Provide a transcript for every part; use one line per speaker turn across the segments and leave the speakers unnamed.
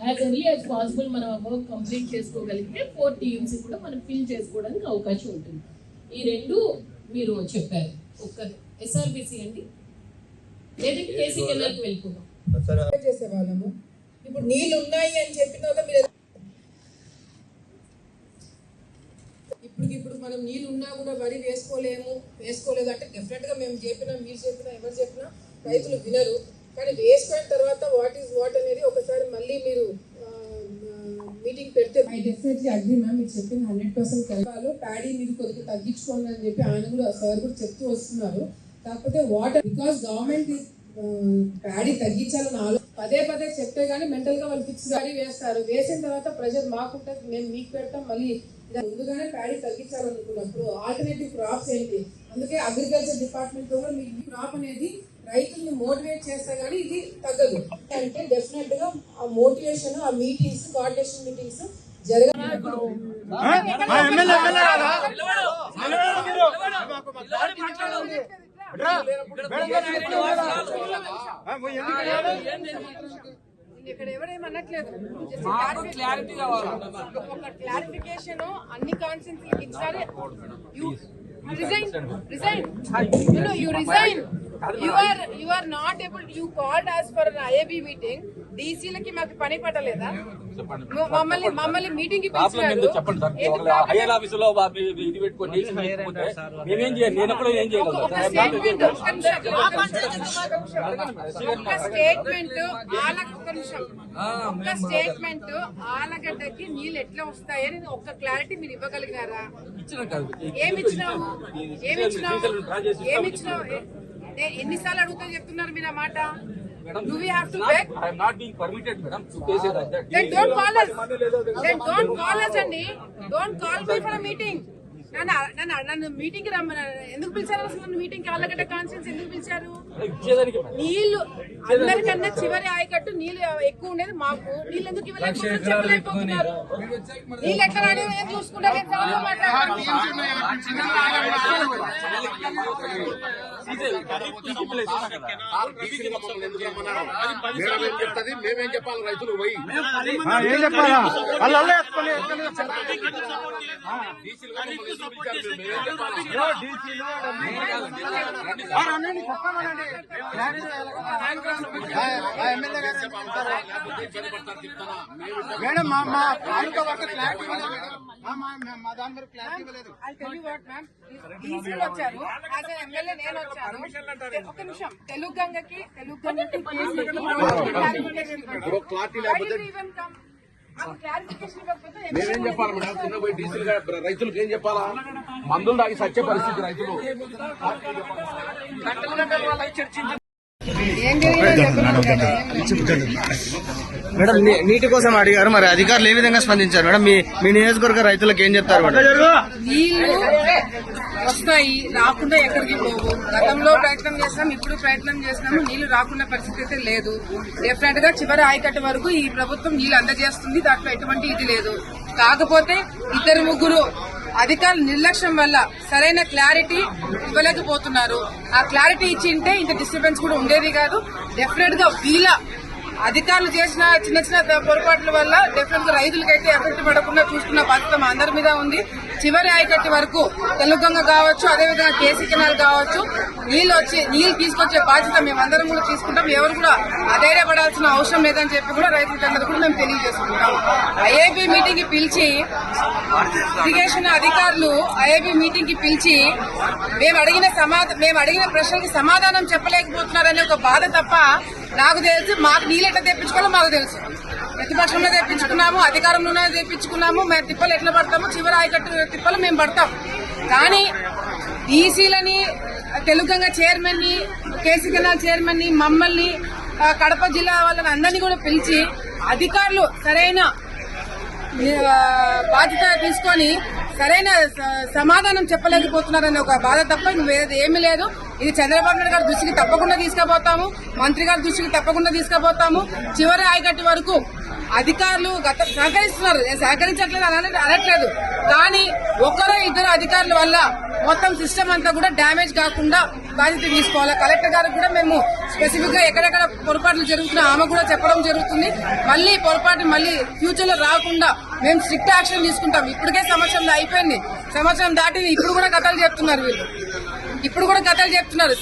As early as possible మనం work complete చేసుకోగలిగితే 4 TMC కూడా మనం ఫిల్ చేసుకోవడానికి అవకాశం ఉంటుంది. ఈ రెండు మీరు చెప్పారు. ఒక్క ఎస్ఆర్బిసి అండి, లేదంటే కేసీ కెనాల్కి వెళ్ళిపోదాం
చేసేవాళ్ళము. ఇప్పుడు నీళ్ళు ఉన్నాయి అని చెప్పిన మీరు ఇప్పుడు మనం నీళ్ళు ఉన్నా కూడా వరి వేసుకోలేదు అంటే డెఫినెట్ గా మేము చెప్పినా, మీరు చెప్పినా, ఎవరు చెప్పినా రైతులు వినరు. కానీ వేసుకున్న తర్వాత వాట్ ఈస్ వాట్ అనేది ఒకసారి మళ్ళీ మీరు మీటింగ్ పెడితే ఐ డెఫినెట్లీ అగ్రీ మ్యామ్. మీరు చెప్పింది 100% కలపాలి. ప్యాడీ మీరు కొద్దిగా తగ్గించుకోండి అని చెప్పి ఆయన కూడా సార్ కూడా చెప్తూ వస్తున్నారు. కాకపోతే వాటర్ బికాస్ గవర్నమెంట్ ప్యాడీ తగ్గించాలని పదే చెప్తే గానీ మెంటల్ గా వాళ్ళు ఫిక్స్ గాడి వేస్తారు. వేసిన తర్వాత ప్రెజర్ మాకుంటుంది, మేము మీకు పెడతాం. మళ్ళీ ముందుగానే ప్యాడీ తగ్గించాలనుకున్నప్పుడు ఆల్టర్నేటివ్ క్రాప్స్ ఏంటి? అందుకే అగ్రికల్చర్ డిపార్ట్మెంట్ కూడా మీకు ఈ క్రాప్ అనేది రైతుల్ని మోటివేట్ చేస్తే గానీ ఇది తగ్గదు. అంటే డెఫినెట్ గా ఆ మోటివేషన్, ఆ మీటింగ్స్, కోఆర్డినేషన్ మీటింగ్స్ జరగాలి. ఇక్కడ ఎవరేమనట్లేదు, క్లారిటీ కావాలి. ఒక క్లారిఫికేషన్ అన్ని కాన్స్టిట్యూన్సీలకు ఇచ్చారు. You are not able. You called us for an IAB meeting. DC లకి మాకు పని పట్టలేదా? మమ్మల్ని మీటింగ్ కి పిలిచారు.
హైయర్ ఆఫీసులో ఇది పెట్టుకొని మేమేం చేయాలి? నేను కూడా ఏం చేయగలను?
ఒక స్టేట్మెంట్ ఆలగడ్డకి నీళ్ళు ఎట్లా వస్తాయని ఒక్క క్లారిటీ మీరు ఇవ్వగలిగినారా? ఏమిచ్చినావు? ఎన్నిసార్లు అడుగుతా చెప్తున్నారు మీరు ఆ మాట? Do we have to beg?
I am not being permitted, madam, to say that.
Then don't call us. Andy. Don't call me for a meeting. నన్ను మీటింగ్ కి రమ్మని ఎందుకు పిలిచారు? అసలు నన్ను మీటింగ్ కి ఆలగడ్డ కాన్ఫరెన్స్ ఎందుకు పిలిచారు? నీళ్లు అందరికన్నా చివరి ఆయకట్టు నీళ్లు ఎక్కువ ఉండేది మాకు. నీళ్ళు ఎందుకు చెప్పలేకపోతున్నారు? నీళ్ళు ఎట్లా రాని చూసుకుంటారు.
మేమేం చెప్పాలి? రైతులు పోయి
మేడం మా తాలూకా వర్క్ క్లారిటీ మా దాని మీద క్లారిటీ ఇవ్వలేదు.
వచ్చారు ఎమ్మెల్యే, నేను వచ్చాను. ఒక నిమిషం. తెలుగు గంగకి
మేమేం చెప్పాలి మేడం? చిన్న పోయి డీజిల్ రైతులకు ఏం చెప్పాలా? మందులు తాగి సత్య పరిస్థితి రైతులు.
మేడం నీటి కోసం అడిగారు, మరి అధికారులు ఏ విధంగా స్పందించారు మేడం? మీ నియోజకవర్గ రైతులకు ఏం చెప్తారు మేడం?
నీళ్లు వస్తాయి, రాకుండా ఎక్కడికి పోవు. గతంలో ప్రయత్నం చేస్తాం, ఇప్పుడు ప్రయత్నం చేస్తున్నాము. నీళ్లు రాకుండా పరిస్థితి అయితే లేదు. డెఫినెట్ గా చివరి ఆయకట్టు వరకు ఈ ప్రభుత్వం నీళ్లు అందజేస్తుంది. దాంట్లో ఎటువంటి ఇది లేదు. కాకపోతే 2-3 అధికారుల నిర్లక్ష్యం వల్ల సరైన క్లారిటీ ఇవ్వలేకపోతున్నారు. ఆ క్లారిటీ ఇచ్చింటే ఇంత డిస్టర్బెన్స్ కూడా ఉండేది కాదు. డెఫినెట్ గా వీళ్ళ అధికారులు చేసిన చిన్న పొరపాట్ల వల్ల డెఫినెట్ గా రైతులకైతే ఎఫెక్ట్ పడకుండా చూసుకున్న బాధ్యత మా అందరి మీద ఉంది. చివరి ఆయకట్టు వరకు తెలుగంగ కావచ్చు, అదేవిధంగా కేసీ కెనాల్ కావచ్చు, నీళ్లు తీసుకొచ్చే బాధ్యత మేమందరం కూడా తీసుకుంటాం. ఎవరు కూడా అధైర్యపడాల్సిన అవసరం లేదని చెప్పి కూడా రైతులందరూ కూడా మేము తెలియజేసుకుంటాం. ఐఏబీ మీటింగ్ కి పిలిచి ఇరిగేషన్ అధికారులు మేము అడిగిన ప్రశ్నలకి సమాధానం చెప్పలేకపోతున్నారనే ఒక బాధ తప్ప నాకు తెలుసు. మాకు నీళ్ళు ఎట్లా తెప్పించుకోవాలో మాకు తెలుసు. ప్రతిపక్షంలో తెప్పించుకున్నాము, అధికారంలోనే తెప్పించుకున్నాము. మేము తిప్పలు ఎట్లా పడతాము? చివరి ఆయకట్టు తిప్పలు మేము పడతాం. కానీ డీసీలని, తెలుగంగ చైర్మన్ ని, కేసీ కెనాల్ చైర్మన్ ని, మమ్మల్ని, కడప జిల్లా వాళ్ళని అందరినీ కూడా పిలిచి అధికారులు సరైన బాధ్యత తీసుకొని సరైన సమాధానం చెప్పలేకపోతున్నారనే ఒక బాధ తప్ప వేరేది ఏమీ లేదు. ఇది చంద్రబాబు నాయుడు గారి దృష్టికి తప్పకుండా తీసుకుపోతాము, మంత్రి గారి దృష్టికి తప్పకుండా తీసుకుపోతాము. చివరి ఆయకట్టు వరకు అధికారులు సహకరిస్తున్నారు, సహకరించట్లేదు అనట్లేదు. కానీ 1-2 అధికారుల వల్ల మొత్తం సిస్టమ్ అంతా కూడా డ్యామేజ్ కాకుండా బాధ్యత తీసుకోవాలి. కలెక్టర్ గారికి కూడా మేము స్పెసిఫిక్ గా ఎక్కడెక్కడ పొరపాట్లు జరుగుతున్నాయి ఆమె కూడా చెప్పడం జరుగుతుంది. మళ్ళీ పొరపాటు మళ్ళీ ఫ్యూచర్ లో రాకుండా మేము స్ట్రిక్ట్ యాక్షన్ తీసుకుంటాం. ఇప్పటికే సంవత్సరం అయిపోయింది, సంవత్సరం దాటి ఇప్పుడు కూడా కథలు చెప్తున్నారు వీళ్ళు.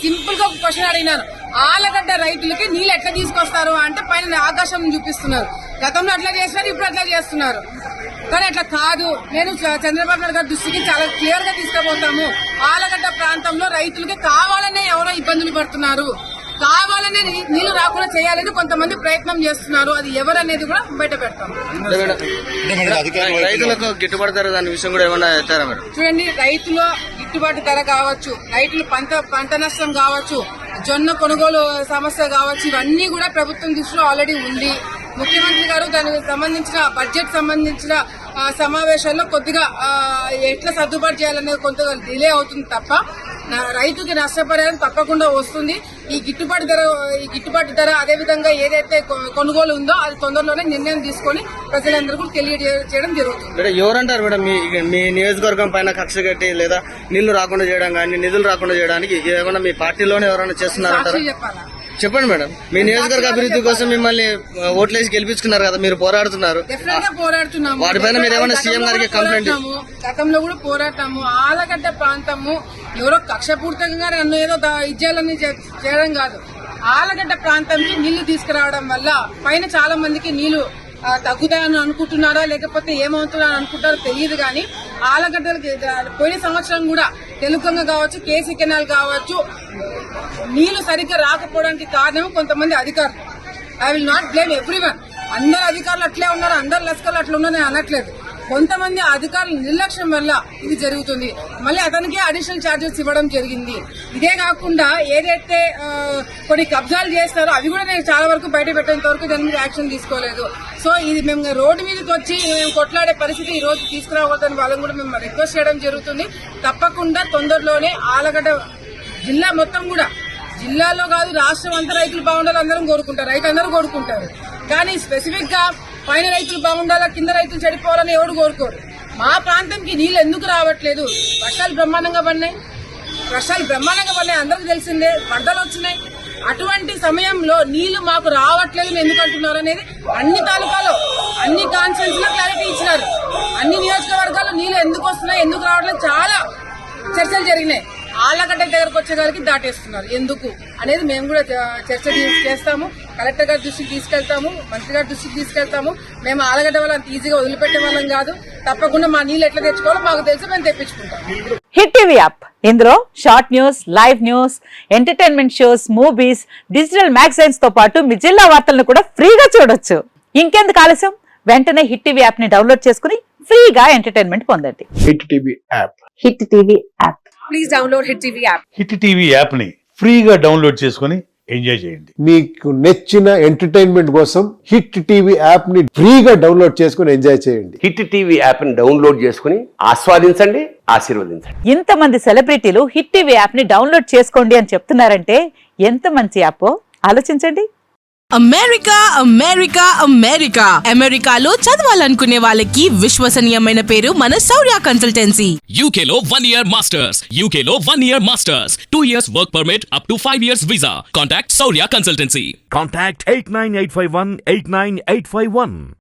సింపుల్ గా ఒక క్వశ్చన్ అడిగినాను, ఆలగడ్డ రైతులకి నీళ్ళు ఎట్లా తీసుకొస్తారు అంటే పైన ఆకాశం చూపిస్తున్నారు. గతంలో అట్లా చేసినారు, ఇప్పుడు అట్లా చేస్తున్నారు. కానీ అట్లా కాదు. నేను చంద్రబాబు నాయుడు గారి దృష్టికి చాలా క్లియర్ గా తీసుకుపోతాము. ఆలగడ్డ ప్రాంతంలో రైతులకి కావాలనే ఎవరో ఇబ్బందులు పడుతున్నారు, కావాలనే నీళ్లు రాకుండా చేయాలని కొంతమంది ప్రయత్నం చేస్తున్నారు. అది ఎవరనేది కూడా బయట పెడతాం.
రైతులకు గిట్టుబాటు ధర దాని విషయం కూడా ఏమన్నా చెప్తారా మీరు?
చూడండి, రైతుల గిట్టుబాటు ధర కావచ్చు, రైతులు పంట నష్టం కావచ్చు, జొన్న కొనుగోలు సమస్య కావచ్చు, ఇవన్నీ కూడా ప్రభుత్వం దృష్టిలో ఆల్రెడీ ఉంది. ముఖ్యమంత్రి గారు దానికి సంబంధించిన బడ్జెట్ సంబంధించిన సమావేశాల్లో కొద్దిగా ఎట్లా సర్దుబాటు చేయాలనేది కొంతగా డిలే అవుతుంది తప్ప రైతుకి నష్టపరిహారం తప్పకుండా వస్తుంది. ఈ గిట్టుబాటు ధర అదేవిధంగా ఏదైతే కొనుగోలు ఉందో అది తొందరలోనే నిర్ణయం తీసుకొని ప్రజలందరికీ తెలియజేయడం జరుగుతుంది.
ఎవరంటారు మేడం మీ నియోజకవర్గం పైన కక్ష కట్టి లేదా నీళ్లు రాకుండా చేయడం కానీ నిధులు రాకుండా చేయడానికి ఏమన్నా మీ పార్టీలోనే ఎవరైనా చేస్తున్నారంటారా?
చెప్పాలా?
చెప్పండి మేడం. మీ నియోజకవర్గ అభివృద్ధి కోసం మిమ్మల్ని ఓట్లేసి గెలిపించుకున్నారు కదా, మీరు పోరాడుతున్నారు.
పోరాడుతున్నాము.
వాటిపైన మీరు ఏమైనా సీఎం గారికి కంప్లైంట్?
గతంలో కూడా పోరాటాము. ఆలగడ్డ ప్రాంతము ఎవరో కక్షపూర్తంగా నన్ను ఏదో ఇజ్జాలని చేయడం కాదు. ఆలగడ్డ ప్రాంతంకి నీళ్లు తీసుకురావడం వల్ల పైన చాలా మందికి నీళ్లు తగ్గుతాయని అనుకుంటున్నారా లేకపోతే ఏమవుతున్నారని అనుకుంటారో తెలియదు. కానీ ఆలగడ్డలకి పోయిన సంవత్సరం కూడా తెలుగంగ కావచ్చు, కేసీ కెనాల్ కావచ్చు, నీళ్లు సరిగ్గా రాకపోవడానికి కారణం కొంతమంది అధికారులు. I will not blame everyone. అందరు అధికారులు అట్లే ఉన్నారు, అందరు లస్కర్లు అట్లా ఉన్నారని అనట్లేదు. కొంతమంది అధికారుల నిర్లక్ష్యం వల్ల ఇది జరుగుతుంది. మళ్ళీ అతనికి అడిషనల్ ఛార్జెస్ ఇవ్వడం జరిగింది. ఇదే కాకుండా ఏదైతే కొన్ని కబ్జాలు చేస్తారో అవి కూడా నేను చాలా వరకు బయట పెట్టేంత వరకు దాని మీద యాక్షన్ తీసుకోలేదు. సో ఇది మేము రోడ్డు మీదకి వచ్చి మేము కొట్లాడే పరిస్థితి ఈ రోజు తీసుకురావద్దని వాళ్ళని కూడా మేము రిక్వెస్ట్ చేయడం జరుగుతుంది. తప్పకుండా తొందరలోనే ఆలగడ్డ జిల్లా మొత్తం కూడా, జిల్లాలో కాదు రాష్ట్రం అంతా రైతులు బాగుండాలి అందరం కోరుకుంటారు, రైతులందరూ కోరుకుంటారు. కానీ స్పెసిఫిక్ గా పైన రైతులు బాగుండాలా కింద రైతులు చెడిపోవాలని ఎవరు కోరుకోరు. మా ప్రాంతంకి నీళ్లు ఎందుకు రావట్లేదు? వర్షాలు బ్రహ్మాండంగా పడినాయి, అందరికి తెలిసిందే. వరదలు వచ్చినాయి. అటువంటి సమయంలో నీళ్లు మాకు రావట్లేదు ఎందుకు అంటున్నారు అనేది అన్ని తాలూకాలో అన్ని కాన్స్టిట్యూన్స్ లో క్లారిటీ ఇచ్చినారు. అన్ని నియోజకవర్గాల్లో నీళ్లు ఎందుకు వస్తున్నాయి ఎందుకు రావట్లేదు చాలా చర్చలు జరిగినాయి. ఆలగడ్డ దగ్గరకు వచ్చేగారికి దాటేస్తున్నారు ఎందుకు అనేది మేము కూడా చర్చ చేస్తాము. కలెక్టర్ గారి దృష్టికి తీసుకెళ్తాము, మంత్రి గారి దృష్టికి తీసుకెళ్తాము. మేము ఆలగడ్డ వల్ల అంత ఈజీగా వదిలిపెట్టే వాళ్ళం కాదు. తప్పకుండా మా నీళ్ళు ఎట్లా తెచ్చుకోవాలో మాకు తెలిసి మేము తెప్పించుకుంటాం.
హిట్ టీవీ యాప్, ఇందులో short news, live news, entertainment shows, movies, digital magazines తో పాటు మీ జిల్లా వార్తలను కూడా ఫ్రీగా చూడొచ్చు. ఇంకెందుకు ఆలస్యం, వెంటనే హిట్ టీవీ యాప్ ని డౌన్లోడ్ చేసుకుని ఫ్రీగా ఎంటర్టైన్మెంట్ పొందండి.
Hit TV app.
Hit TV app.
Please download hit TV app.
Hit TV app ని ఫ్రీగా డౌన్లోడ్ చేసుకుని ఎంజాయ్ చేయండి.
మీకు నచ్చిన ఎంటర్టైన్మెంట్ కోసం హిట్ టీవీ యాప్ ని ఫ్రీగా డౌన్లోడ్ చేసుకుని ఎంజాయ్ చేయండి.
హిట్ టీవీ యాప్ ని డౌన్లోడ్ చేసుకుని ఆస్వాదించండి, ఆశీర్వదించండి.
ఇంతమంది సెలబ్రిటీలు హిట్ టీవీ యాప్ ని డౌన్లోడ్ చేసుకోండి అని చెప్తున్నారంటే ఎంత మంచి యాప్ ఆలోచించండి.
అమెరికా అమెరికా అమెరికా అమెరికాలో చదవాలనుకునే వాళ్ళకి విశ్వసనీయమైన పేరు మన శౌర్య కన్సల్టెన్సీ.
UK లో 1 year masters, UK లో 1 year masters, 2 years work permit up to 5 years visa. Contact Shaurya Consultancy.
Contact 89851 89851.